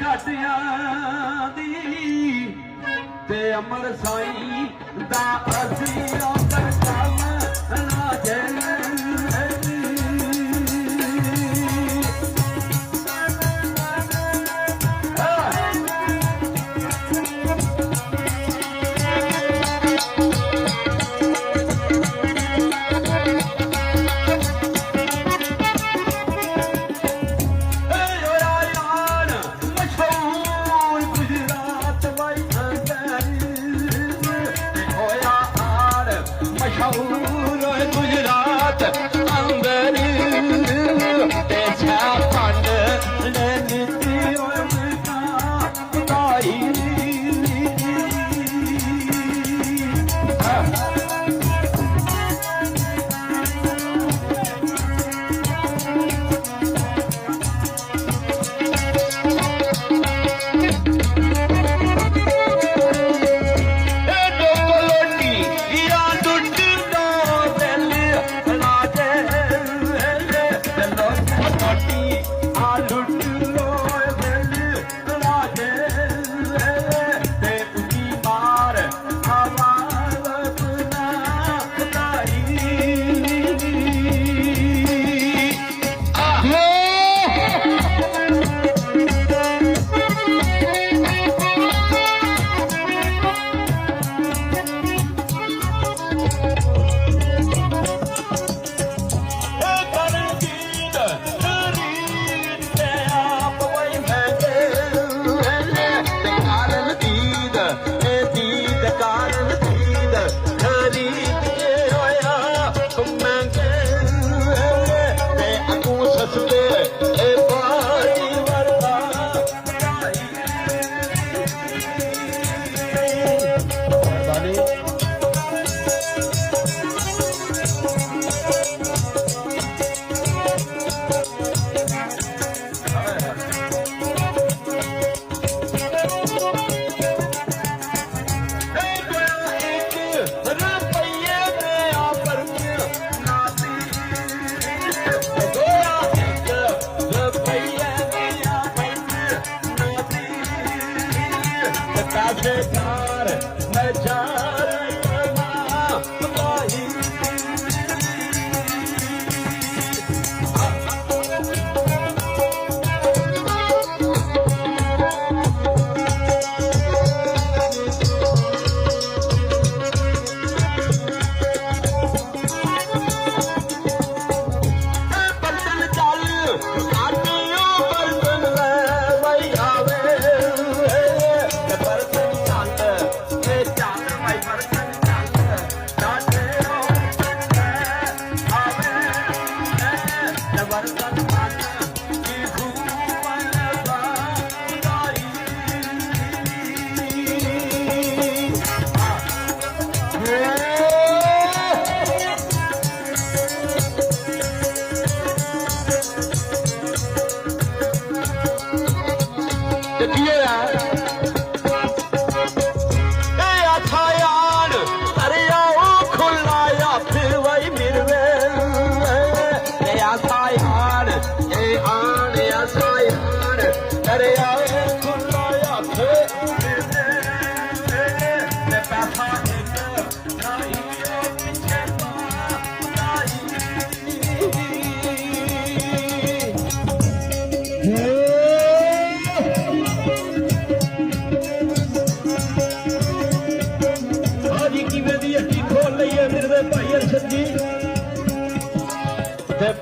घाटिया दी ते अमर साई दा असली औकर काम ना जय गुजरात अंदर पंड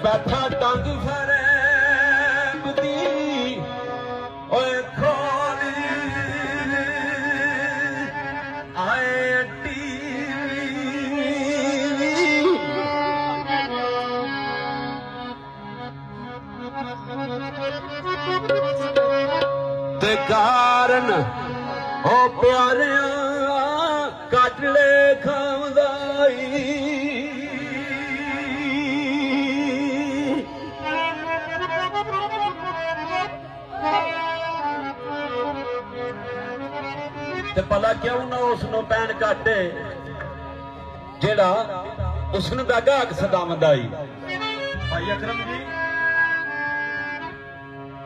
बैठा टंग फरेबदी ओए खोली आए ते कारण ओ प्यारे काटले खामदाई भला क्यों ना उसनों पैन काटे जेड़ा उसनों बैगा अग सदामंद आई। भाई अकरम जी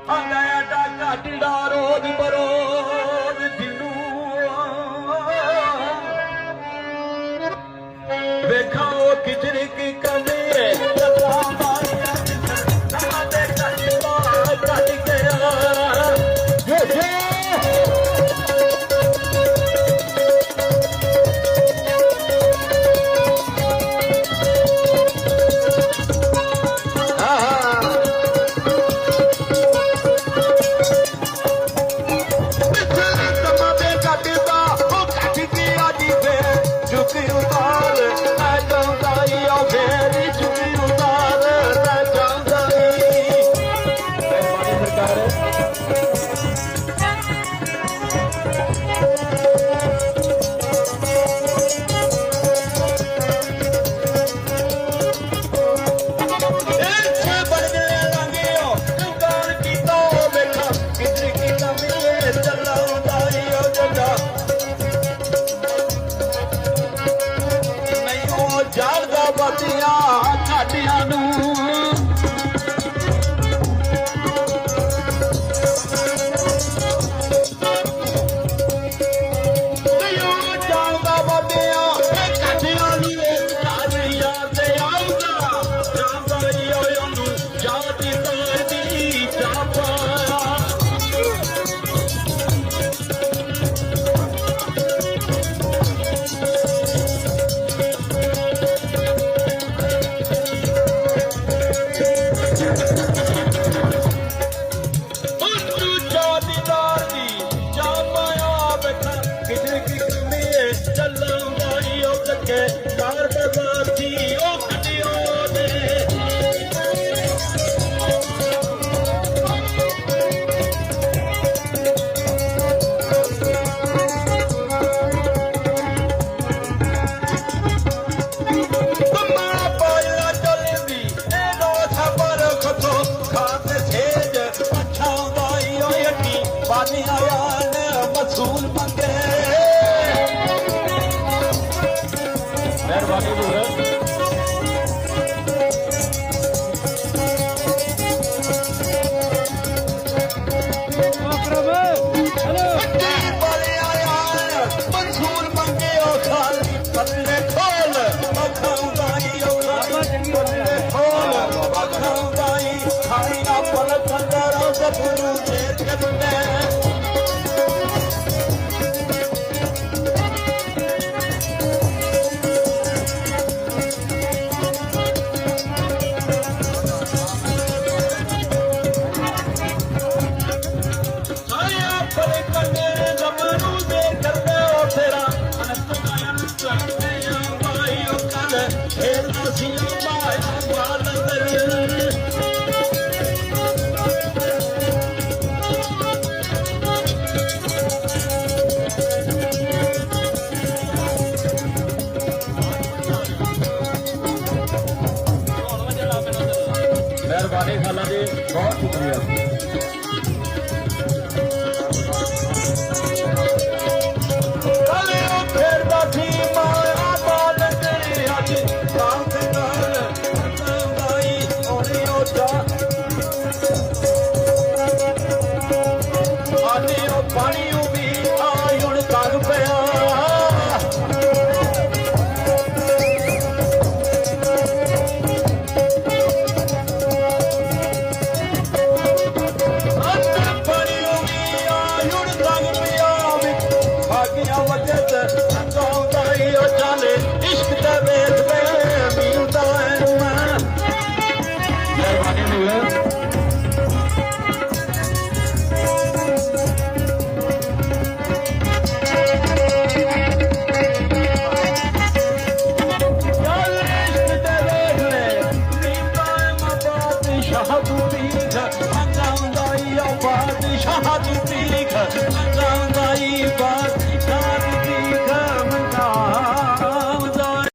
आ गया डाका टिडारो ਰੋਜ਼ ਬਰੋਜ਼ ਜਿਹਨੂੰ ਵੇਖਾਂ ਉਹ ਕਿਚਰੀ ਕੀ ਕੰਦੇ ਲੱਤਾਂ ਮਾਰੀਆਂ ਸਮਾਂ ਦੇ ਕੱਟ ਗਿਆ ਜਾਣਦਾ ਬਾਤੀਆਂ ਛਾਟੀਆਂ ਨੂੰ ਜਾਣਦਾ ਬਾਤੀਆਂ ਛਾਟੀਆਂ ਨੂੰ ਸਾਰੀਆਂ ਤੇ ਆਉਂਦਾ ਜਾਂਦਾ ਈ ਉਹਨੂੰ ਜਾਤੀ ਦੀ ਚਾਪਾ ਕਾਰ ਬਰਬਾਦੀ ਉਹ ਕੱਢਿਓ ਦੇ ਤੁਮਾ ਪਾਇਲਾ ਚਲਦੀ ਇਹ ਨੋ ਥਬਰ ਖਤੋ ਖਾਤੇ ਸੇਜ ਪਛਾਉਂਦਾ ਈ ਓਏ ਅੱਡੀ ਪਾਣੀ ਆਇਆ ਨੇ ਮਸੂਲ ਮੰਗੇ ਮਿਹਰਬਾਨੀ ਬੋਲ ਮਨਸੂਰ ਮੰਗਿਓ ਖਾਲੀ ਪੱਲੇ ਖੋਲ ਮਖਾਉਂਦਾਈ ਪੱਲੇ ਖੋਲ ਮਖਾਉਂਦਾਈ ਖਾਈ ਨਾ ਪਲ ਕੰਦਰਾ ਸਭਰੂ ਦੇ ਚੱਲੇ ਮਿਹਰਬਾਨੀ ਖਾਲਾ ਜੀ ਬਹੁਤ ਸ਼ੁਕਰੀਆ ਪਾਣੀ ਵੀ ਆ ਹੁਣ ਤੱਕ ਪਿਆ ਪਾਣੀ ਵੀ ਆ ਹੁਣ ਤੱਕ ਪਿਆ ਭਾਗਿਆ